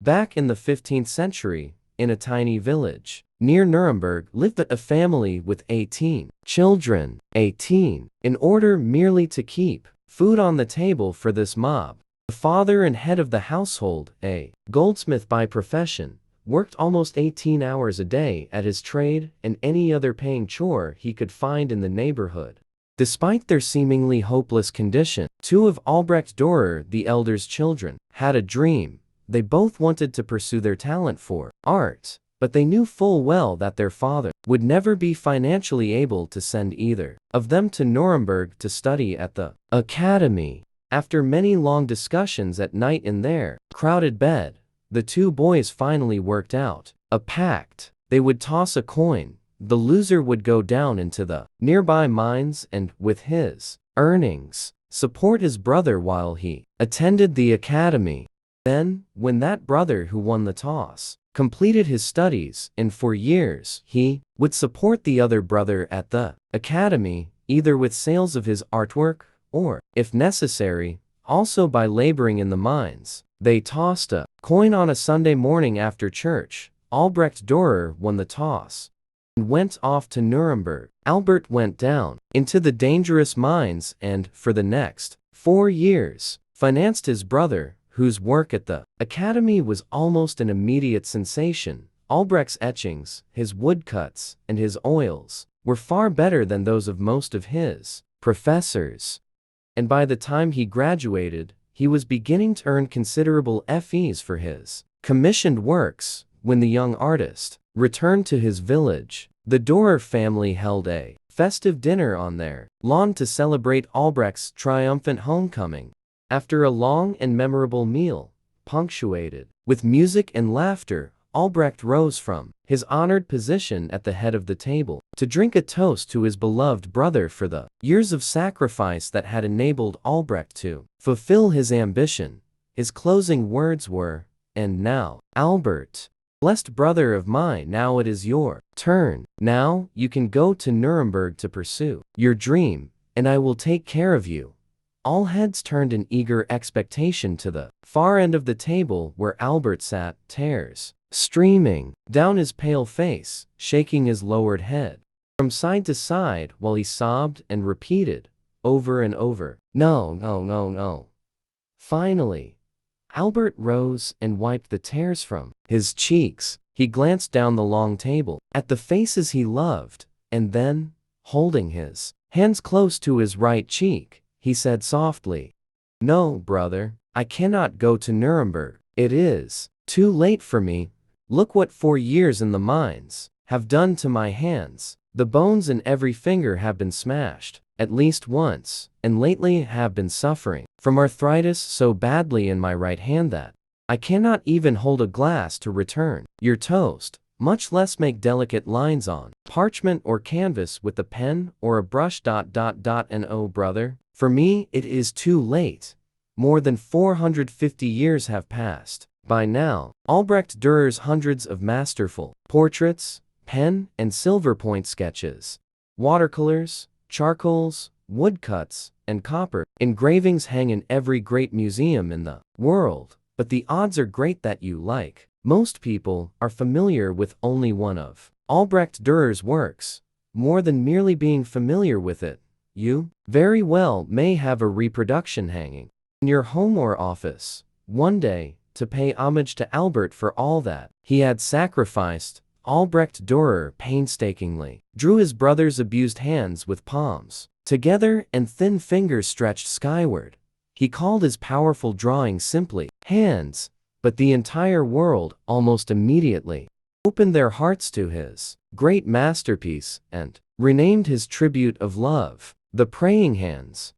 Back in the 15th century, in a tiny village near Nuremberg lived a family with 18 children. 18, in order merely to keep food on the table for this mob. The father and head of the household, a goldsmith by profession, worked almost 18 hours a day at his trade and any other paying chore he could find in the neighborhood. Despite their seemingly hopeless condition, two of Albrecht Dürer the elder's children had a dream. They both wanted to pursue their talent for art, but they knew full well that their father would never be financially able to send either of them to Nuremberg to study at the academy. After many long discussions at night in their crowded bed, the two boys finally worked out a pact. They would toss a coin. The loser would go down into the nearby mines and, with his earnings, support his brother while he attended the academy. Then, when that brother who won the toss completed his studies, and for years he would support the other brother at the academy, either with sales of his artwork or, if necessary, also by laboring in the mines. They tossed a coin on a Sunday morning after church. Albrecht Dürer won the toss and went off to Nuremberg. Albert went down into the dangerous mines and, for the next 4 years, financed his brother, whose work at the academy was almost an immediate sensation. Albrecht's etchings, his woodcuts, and his oils were far better than those of most of his professors, and by the time he graduated, he was beginning to earn considerable fees for his commissioned works. When the young artist returned to his village, the Dürer family held a festive dinner on their lawn to celebrate Albrecht's triumphant homecoming. After a long and memorable meal, punctuated with music and laughter, Albrecht rose from his honored position at the head of the table to drink a toast to his beloved brother for the years of sacrifice that had enabled Albrecht to fulfill his ambition. His closing words were, "And now, Albert, blessed brother of mine, now it is your turn. Now you can go to Nuremberg to pursue your dream, and I will take care of you." All heads turned in eager expectation to the far end of the table where Albert sat, tears streaming down his pale face, shaking his lowered head from side to side while he sobbed and repeated over and over, "No, no, no, no." Finally, Albert rose and wiped the tears from his cheeks. He glanced down the long table at the faces he loved, and then, holding his hands close to his right cheek, he said softly, "No, brother, I cannot go to Nuremberg. It is too late for me. Look what 4 years in the mines have done to my hands. The bones in every finger have been smashed, at least once, and lately have been suffering from arthritis so badly in my right hand that I cannot even hold a glass to return your toast, much less make delicate lines on parchment or canvas with a pen or a brush. And oh, brother, for me it is too late. More than 450 years have passed by now." Albrecht Dürer's hundreds of masterful portraits, pen and silver point sketches, watercolors, charcoals, woodcuts, and copper engravings hang in every great museum in the world, but the odds are great that you, like most people, are familiar with only one of Albrecht Dürer's works. More than merely being familiar with it, you very well may have a reproduction hanging in your home or office. One day, to pay homage to Albert for all that he had sacrificed, Albrecht Dürer painstakingly drew his brother's abused hands with palms together and thin fingers stretched skyward. He called his powerful drawing simply "hands," but the entire world almost immediately opened their hearts to his great masterpiece and renamed his tribute of love "Theprayinghands."